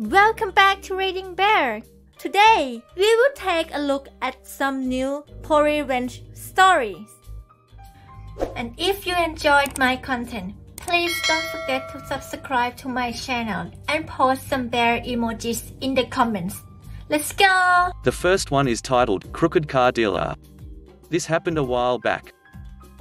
Welcome back to ReadingBear. Today, we will take a look at some new ProRevenge stories. And if you enjoyed my content, please don't forget to subscribe to my channel and post some bear emojis in the comments. Let's go! The first one is titled Crooked Car Dealer. This happened a while back.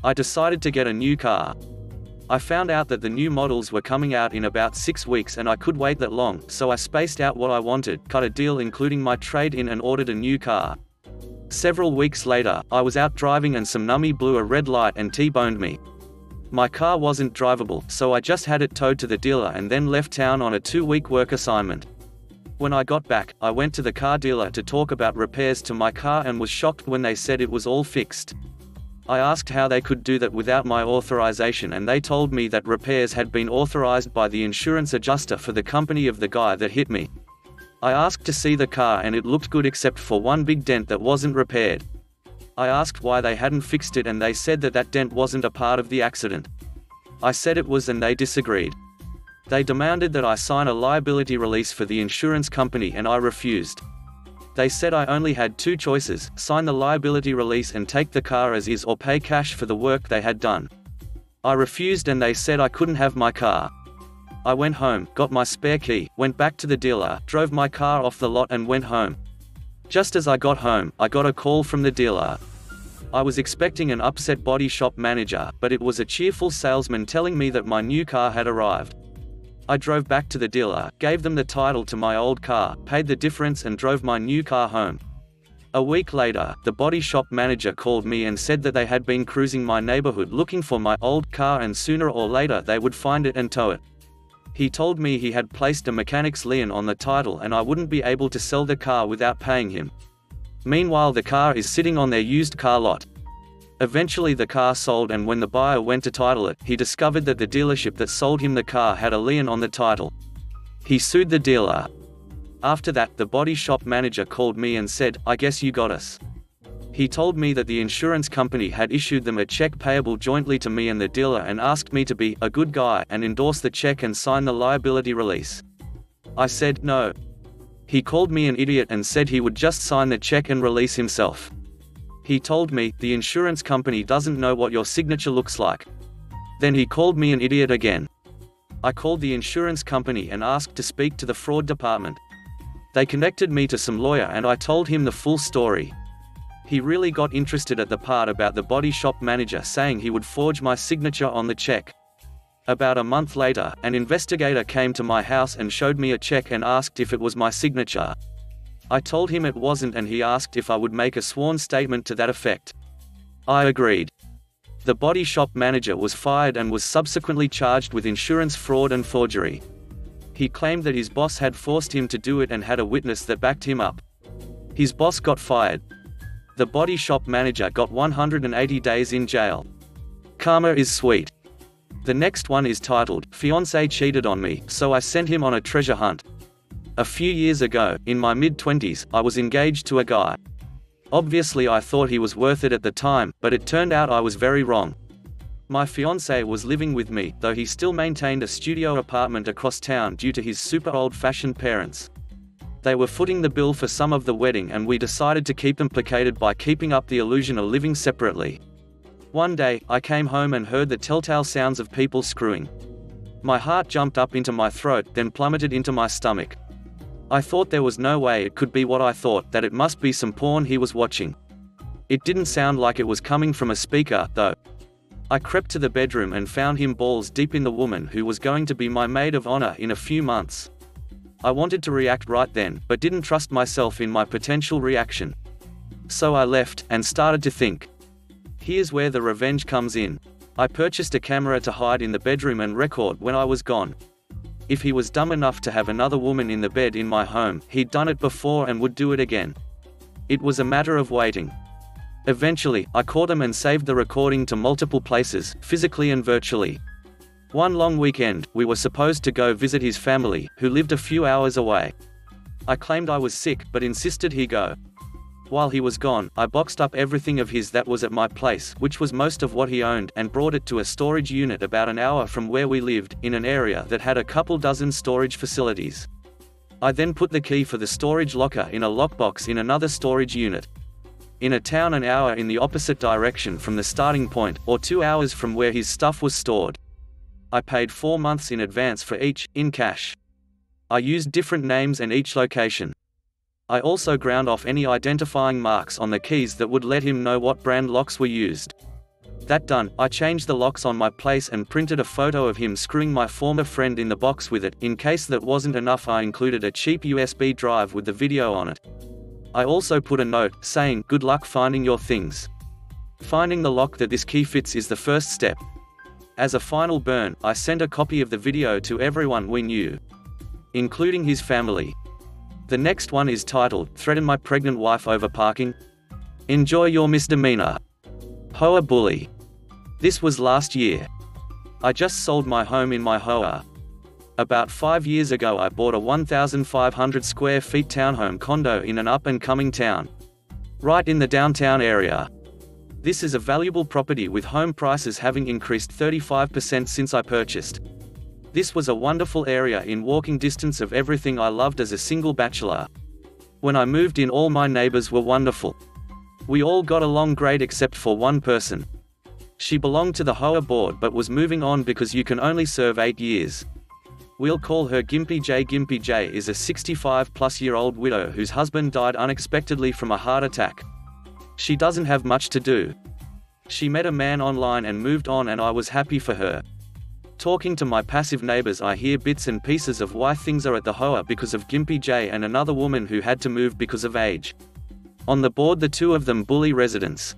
I decided to get a new car. I found out that the new models were coming out in about 6 weeks and I could wait that long, so I spaced out what I wanted, cut a deal including my trade-in and ordered a new car. Several weeks later, I was out driving and some numbie blew a red light and T-boned me. My car wasn't drivable, so I just had it towed to the dealer and then left town on a 2-week work assignment. When I got back, I went to the car dealer to talk about repairs to my car and was shocked when they said it was all fixed. I asked how they could do that without my authorization and they told me that repairs had been authorized by the insurance adjuster for the company of the guy that hit me. I asked to see the car and it looked good except for one big dent that wasn't repaired. I asked why they hadn't fixed it and they said that that dent wasn't a part of the accident. I said it was and they disagreed. They demanded that I sign a liability release for the insurance company and I refused. They said I only had 2 choices, sign the liability release and take the car as is or pay cash for the work they had done. I refused and they said I couldn't have my car. I went home, got my spare key, went back to the dealer, drove my car off the lot and went home. Just as I got home, I got a call from the dealer. I was expecting an upset body shop manager, but it was a cheerful salesman telling me that my new car had arrived. I drove back to the dealer, gave them the title to my old car, paid the difference and drove my new car home. A week later, the body shop manager called me and said that they had been cruising my neighborhood looking for my old car and sooner or later they would find it and tow it. He told me he had placed a mechanic's lien on the title and I wouldn't be able to sell the car without paying him. Meanwhile, the car is sitting on their used car lot. Eventually the car sold and when the buyer went to title it, he discovered that the dealership that sold him the car had a lien on the title. He sued the dealer. After that, the body shop manager called me and said, "I guess you got us." He told me that the insurance company had issued them a check payable jointly to me and the dealer and asked me to be a good guy and endorse the check and sign the liability release. I said no. He called me an idiot and said he would just sign the check and release himself. He told me, "The insurance company doesn't know what your signature looks like." Then he called me an idiot again. I called the insurance company and asked to speak to the fraud department. They connected me to some lawyer and I told him the full story. He really got interested at the part about the body shop manager saying he would forge my signature on the check. About a month later, an investigator came to my house and showed me a check and asked if it was my signature. I told him it wasn't and he asked if I would make a sworn statement to that effect. I agreed. The body shop manager was fired and was subsequently charged with insurance fraud and forgery. He claimed that his boss had forced him to do it and had a witness that backed him up. His boss got fired. The body shop manager got 180 days in jail. Karma is sweet. The next one is titled, Fiancé Cheated on Me, so I sent him on a treasure hunt. A few years ago, in my mid-20s, I was engaged to a guy. Obviously I thought he was worth it at the time, but it turned out I was very wrong. My fiancé was living with me, though he still maintained a studio apartment across town due to his super old-fashioned parents. They were footing the bill for some of the wedding and we decided to keep them placated by keeping up the illusion of living separately. One day, I came home and heard the telltale sounds of people screwing. My heart jumped up into my throat, then plummeted into my stomach. I thought there was no way it could be what I thought, that it must be some porn he was watching. It didn't sound like it was coming from a speaker, though. I crept to the bedroom and found him balls deep in the woman who was going to be my maid of honor in a few months. I wanted to react right then, but didn't trust myself in my potential reaction. So I left, and started to think. Here's where the revenge comes in. I purchased a camera to hide in the bedroom and record when I was gone. If he was dumb enough to have another woman in the bed in my home, he'd done it before and would do it again. It was a matter of waiting. Eventually, I caught him and saved the recording to multiple places, physically and virtually. One long weekend, we were supposed to go visit his family, who lived a few hours away. I claimed I was sick, but insisted he go. While he was gone, I boxed up everything of his that was at my place, which was most of what he owned, and brought it to a storage unit about an hour from where we lived, in an area that had a couple dozen storage facilities. I then put the key for the storage locker in a lockbox in another storage unit. In a town an hour in the opposite direction from the starting point, or 2 hours from where his stuff was stored. I paid 4 months in advance for each, in cash. I used different names and each location. I also ground off any identifying marks on the keys that would let him know what brand locks were used. That done, I changed the locks on my place and printed a photo of him screwing my former friend in the box with it. In case that wasn't enough, I included a cheap USB drive with the video on it. I also put a note, saying, "Good luck finding your things. Finding the lock that this key fits is the first step." As a final burn, I sent a copy of the video to everyone we knew, including his family. The next one is titled, "Threaten My Pregnant Wife Over Parking? Enjoy your misdemeanor. Hoa Bully." This was last year. I just sold my home in my Hoa. About 5 years ago I bought a 1,500 square feet townhome condo in an up-and-coming town, right in the downtown area. This is a valuable property with home prices having increased 35% since I purchased. This was a wonderful area in walking distance of everything I loved as a single bachelor. When I moved in, all my neighbors were wonderful. We all got along great except for one person. She belonged to the Hoa board but was moving on because you can only serve 8 years. We'll call her Gimpy J. Gimpy J is a 65-plus-year-old widow whose husband died unexpectedly from a heart attack. She doesn't have much to do. She met a man online and moved on, and I was happy for her. Talking to my passive neighbors, I hear bits and pieces of why things are at the Hoa because of Gimpy J and another woman who had to move because of age. On the board, the two of them bully residents.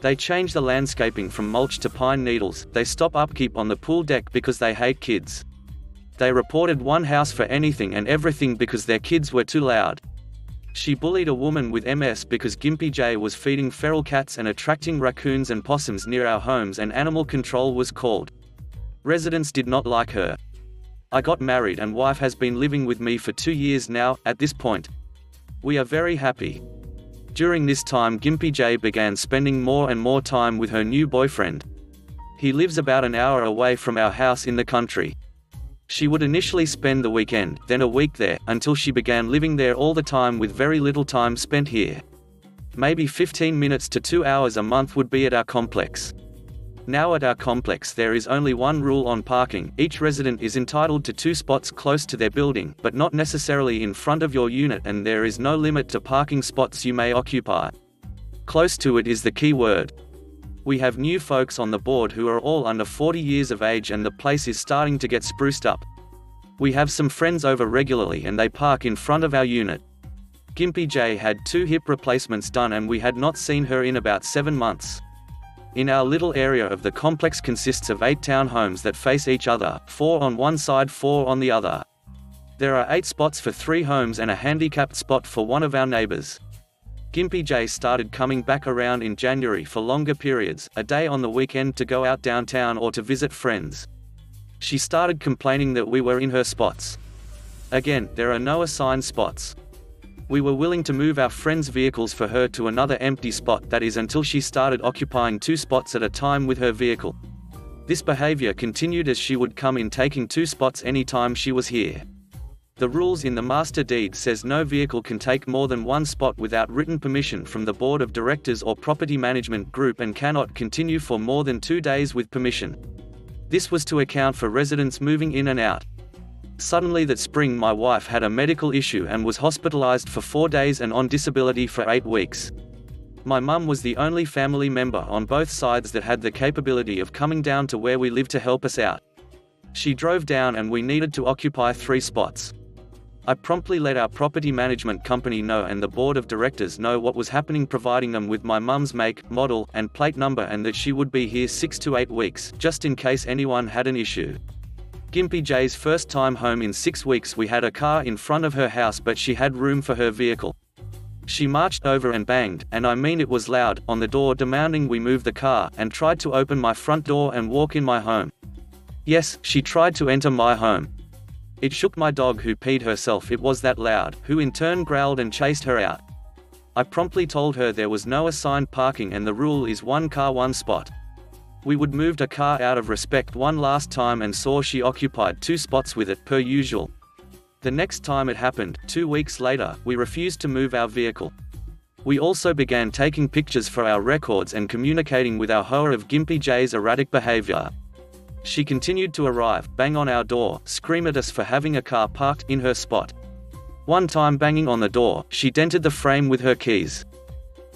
They change the landscaping from mulch to pine needles. They stop upkeep on the pool deck because they hate kids. They reported one house for anything and everything because their kids were too loud. She bullied a woman with MS because Gimpy J was feeding feral cats and attracting raccoons and possums near our homes, and animal control was called. Residents did not like her. I got married and wife has been living with me for 2 years now. At this point, we are very happy. During this time, Gimpy J began spending more and more time with her new boyfriend. He lives about an hour away from our house in the country. She would initially spend the weekend, then a week there, until she began living there all the time with very little time spent here. Maybe 15 minutes to 2 hours a month would be at our complex. Now at our complex there is only one rule on parking: each resident is entitled to 2 spots close to their building, but not necessarily in front of your unit, and there is no limit to parking spots you may occupy. Close to it is the key word. We have new folks on the board who are all under 40 years of age, and the place is starting to get spruced up. We have some friends over regularly and they park in front of our unit. Gimpy J had 2 hip replacements done and we had not seen her in about 7 months. In our little area of the complex consists of 8 townhomes that face each other, 4 on one side, 4 on the other. There are 8 spots for 3 homes and a handicapped spot for one of our neighbors. Gimpy J started coming back around in January for longer periods, a day on the weekend to go out downtown or to visit friends. She started complaining that we were in her spots. Again, there are no assigned spots. We were willing to move our friends' vehicles for her to another empty spot, that is until she started occupying 2 spots at a time with her vehicle. This behavior continued as she would come in taking 2 spots anytime she was here. The rules in the master deed says no vehicle can take more than 1 spot without written permission from the board of directors or property management group, and cannot continue for more than 2 days with permission. This was to account for residents moving in and out. Suddenly that spring my wife had a medical issue and was hospitalized for 4 days and on disability for 8 weeks. My mum was the only family member on both sides that had the capability of coming down to where we live to help us out. She drove down and we needed to occupy 3 spots. I promptly let our property management company know and the board of directors know what was happening, providing them with my mum's make, model, and plate number, and that she would be here 6 to 8 weeks, just in case anyone had an issue. Gimpy J's first time home in 6 weeks, we had a car in front of her house but she had room for her vehicle. She marched over and banged, and I mean it was loud, on the door demanding we move the car, and tried to open my front door and walk in my home. Yes, she tried to enter my home. It shook my dog who peed herself, it was that loud, who in turn growled and chased her out. I promptly told her there was no assigned parking and the rule is 1 car 1 spot. We would moved a car out of respect one last time and saw she occupied 2 spots with it per usual. The next time it happened, 2 weeks later, we refused to move our vehicle. We also began taking pictures for our records and communicating with our HOA of Gimpy J's erratic behavior. She continued to arrive, bang on our door, scream at us for having a car parked in her spot. One time banging on the door, she dented the frame with her keys.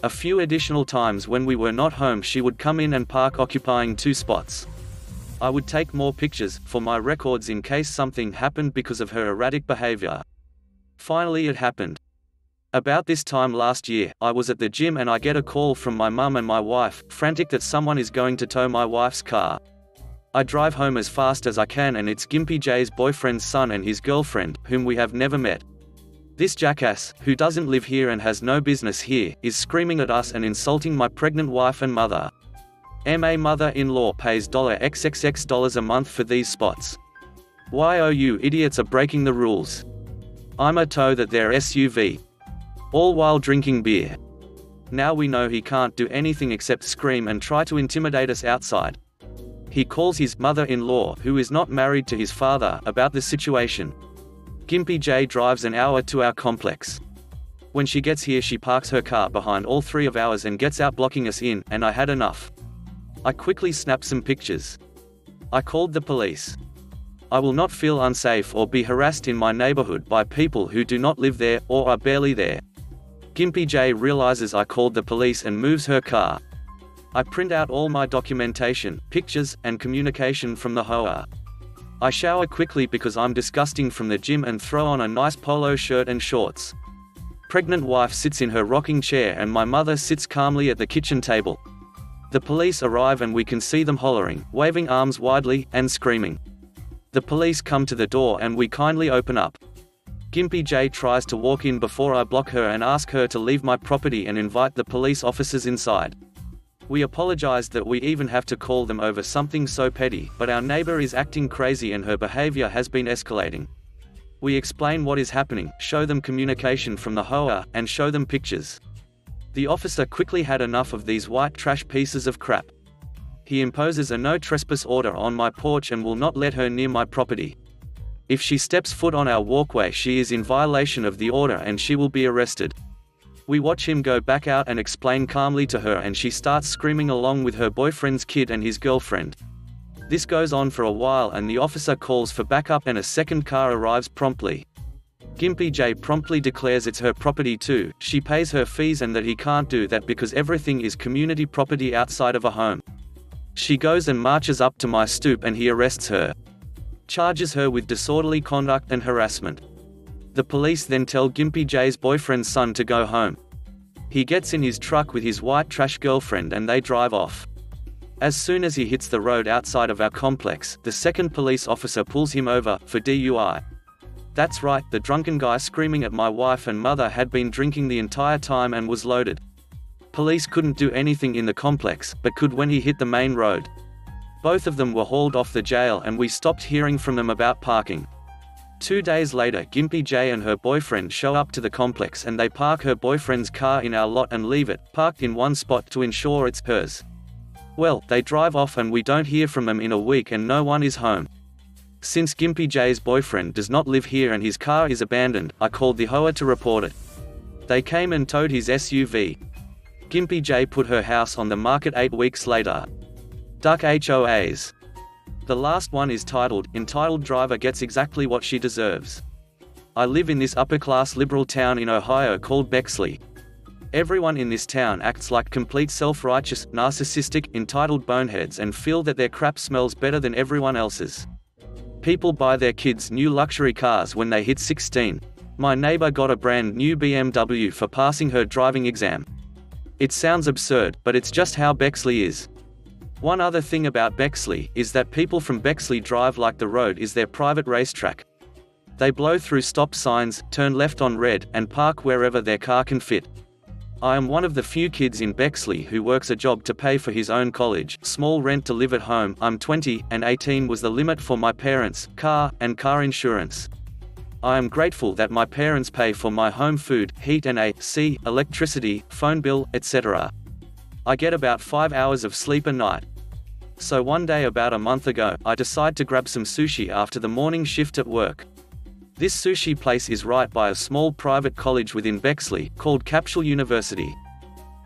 A few additional times when we were not home she would come in and park occupying 2 spots. I would take more pictures, for my records in case something happened because of her erratic behavior. Finally it happened. About this time last year, I was at the gym and I get a call from my mum and my wife, frantic that someone is going to tow my wife's car. I drive home as fast as I can and it's Gimpy J's boyfriend's son and his girlfriend, whom we have never met. This jackass, who doesn't live here and has no business here, is screaming at us and insulting my pregnant wife and mother. My mother-in-law pays $XXX a month for these spots. Why oh you idiots are breaking the rules. I'm a tow that their SUV. All while drinking beer. Now we know he can't do anything except scream and try to intimidate us outside. He calls his mother-in-law, who is not married to his father, about the situation. Gimpy J drives an hour to our complex. When she gets here she parks her car behind all 3 of ours and gets out blocking us in, and I had enough. I quickly snapped some pictures. I called the police. I will not feel unsafe or be harassed in my neighborhood by people who do not live there, or are barely there. Gimpy J realizes I called the police and moves her car. I print out all my documentation, pictures, and communication from the HOA. I shower quickly because I'm disgusting from the gym and throw on a nice polo shirt and shorts. Pregnant wife sits in her rocking chair and my mother sits calmly at the kitchen table. The police arrive and we can see them hollering, waving arms widely, and screaming. The police come to the door and we kindly open up. Gimpy J tries to walk in before I block her and ask her to leave my property and invite the police officers inside. We apologize that we even have to call them over something so petty, but our neighbor is acting crazy and her behavior has been escalating. We explain what is happening, show them communication from the HOA, and show them pictures. The officer quickly had enough of these white trash pieces of crap. He imposes a no trespass order on my porch and will not let her near my property. If she steps foot on our walkway she is in violation of the order and she will be arrested. We watch him go back out and explain calmly to her and she starts screaming along with her boyfriend's kid and his girlfriend. This goes on for a while and the officer calls for backup and a second car arrives promptly. Gimpy J promptly declares it's her property too, she pays her fees and that he can't do that because everything is community property outside of a home. She goes and marches up to my stoop and he arrests her. Charges her with disorderly conduct and harassment. The police then tell Gimpy J's boyfriend's son to go home. He gets in his truck with his white trash girlfriend and they drive off. As soon as he hits the road outside of our complex, the second police officer pulls him over, for DUI. That's right, the drunken guy screaming at my wife and mother had been drinking the entire time and was loaded. Police couldn't do anything in the complex, but could when he hit the main road. Both of them were hauled off the jail and we stopped hearing from them about parking. 2 days later Gimpy J and her boyfriend show up to the complex and they park her boyfriend's car in our lot and leave it, parked in one spot to ensure it's hers. Well, they drive off and we don't hear from them in a week and no one is home. Since Gimpy J's boyfriend does not live here and his car is abandoned, I called the HOA to report it. They came and towed his SUV. Gimpy J put her house on the market 8 weeks later. Duck HOAs. The last one is entitled Driver Gets Exactly What She Deserves. I live in this upper-class liberal town in Ohio called Bexley. Everyone in this town acts like complete self-righteous, narcissistic, entitled boneheads and feel that their crap smells better than everyone else's. People buy their kids new luxury cars when they hit 16. My neighbor got a brand new BMW for passing her driving exam. It sounds absurd, but it's just how Bexley is. One other thing about Bexley is that people from Bexley drive like the road is their private racetrack. They blow through stop signs, turn left on red, and park wherever their car can fit. I am one of the few kids in Bexley who works a job to pay for his own college, small rent to live at home. I'm 20, and 18 was the limit for my parents' car, and car insurance. I am grateful that my parents pay for my home food, heat and AC, electricity, phone bill, etc. I get about 5 hours of sleep a night. So one day about a month ago, I decide to grab some sushi after the morning shift at work. This sushi place is right by a small private college within Bexley, called Capsule University.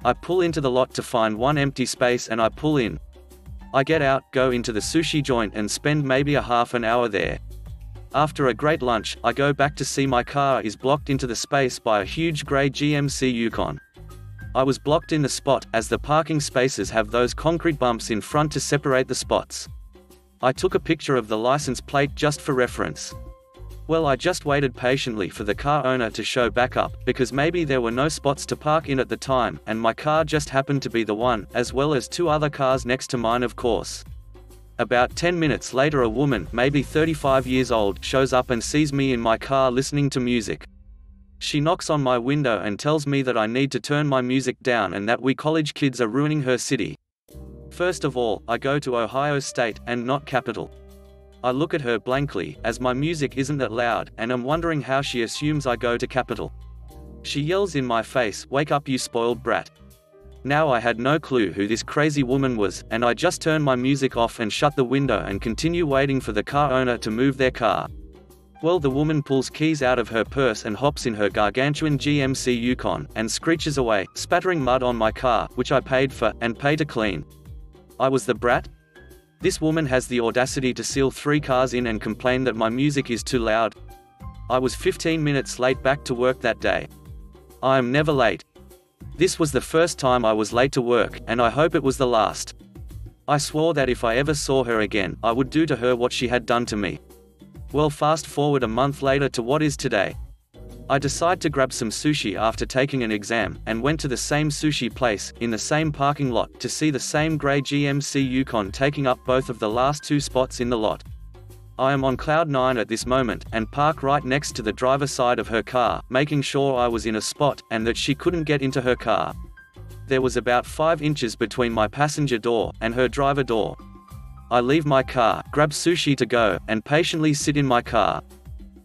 I pull into the lot to find one empty space and I pull in. I get out, go into the sushi joint and spend maybe a half an hour there. After a great lunch, I go back to see my car is blocked into the space by a huge grey GMC Yukon. I was blocked in the spot, as the parking spaces have those concrete bumps in front to separate the spots. I took a picture of the license plate just for reference. Well, I just waited patiently for the car owner to show back up, because maybe there were no spots to park in at the time, and my car just happened to be the one, as well as two other cars next to mine, of course. About 10 minutes later, a woman, maybe 35 years old, shows up and sees me in my car listening to music. She knocks on my window and tells me that I need to turn my music down and that we college kids are ruining her city. First of all, I go to Ohio State, and not Capitol. I look at her blankly, as my music isn't that loud, and I'm wondering how she assumes I go to Capitol. She yells in my face, "Wake up, you spoiled brat." Now I had no clue who this crazy woman was, and I just turn my music off and shut the window and continue waiting for the car owner to move their car. Well, the woman pulls keys out of her purse and hops in her gargantuan GMC Yukon, and screeches away, spattering mud on my car, which I paid for, and pay to clean. I was the brat? This woman has the audacity to seal 3 cars in and complain that my music is too loud. I was 15 minutes late back to work that day. I am never late. This was the first time I was late to work, and I hope it was the last. I swore that if I ever saw her again, I would do to her what she had done to me. Well, fast forward a month later to what is today. I decide to grab some sushi after taking an exam, and went to the same sushi place, in the same parking lot, to see the same grey GMC Yukon taking up both of the last 2 spots in the lot. I am on cloud 9 at this moment, and park right next to the driver's side of her car, making sure I was in a spot, and that she couldn't get into her car. There was about 5 inches between my passenger door and her driver door. I leave my car, grab sushi to go, and patiently sit in my car.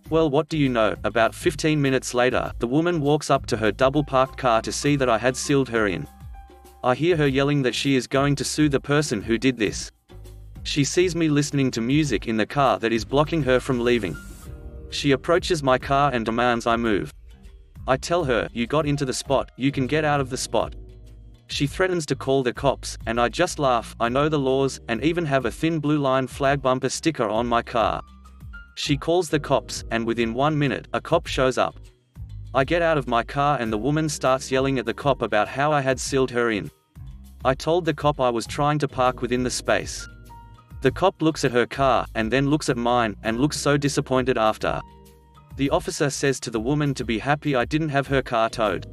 Well, what do you know, about 15 minutes later, the woman walks up to her double-parked car to see that I had sealed her in. I hear her yelling that she is going to sue the person who did this. She sees me listening to music in the car that is blocking her from leaving. She approaches my car and demands I move. I tell her, "You got into the spot, you can get out of the spot." She threatens to call the cops, and I just laugh. I know the laws, and even have a thin blue line flag bumper sticker on my car. She calls the cops, and within 1 minute, a cop shows up. I get out of my car and the woman starts yelling at the cop about how I had sealed her in. I told the cop I was trying to park within the space. The cop looks at her car, and then looks at mine, and looks so disappointed after. The officer says to the woman to be happy I didn't have her car towed.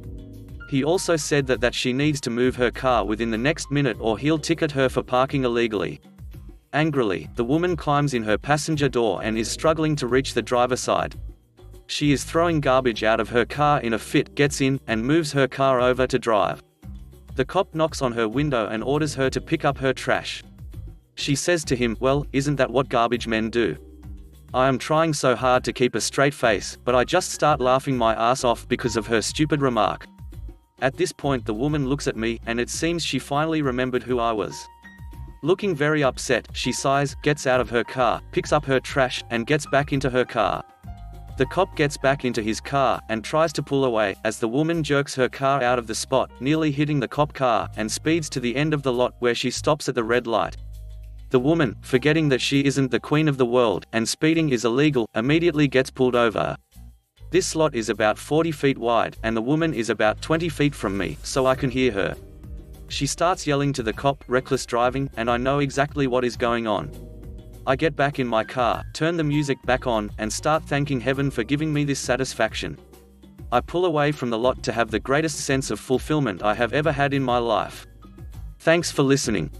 He also said that she needs to move her car within the next minute or he'll ticket her for parking illegally. Angrily, the woman climbs in her passenger door and is struggling to reach the driver's side. She is throwing garbage out of her car in a fit, gets in, and moves her car over to drive. The cop knocks on her window and orders her to pick up her trash. She says to him, "Well, isn't that what garbage men do?" I am trying so hard to keep a straight face, but I just start laughing my ass off because of her stupid remark. At this point the woman looks at me, and it seems she finally remembered who I was. Looking very upset, she sighs, gets out of her car, picks up her trash, and gets back into her car. The cop gets back into his car, and tries to pull away, as the woman jerks her car out of the spot, nearly hitting the cop car, and speeds to the end of the lot, where she stops at the red light. The woman, forgetting that she isn't the queen of the world, and speeding is illegal, immediately gets pulled over. This lot is about 40 feet wide, and the woman is about 20 feet from me, so I can hear her. She starts yelling to the cop, "Reckless driving," and I know exactly what is going on. I get back in my car, turn the music back on, and start thanking heaven for giving me this satisfaction. I pull away from the lot to have the greatest sense of fulfillment I have ever had in my life. Thanks for listening.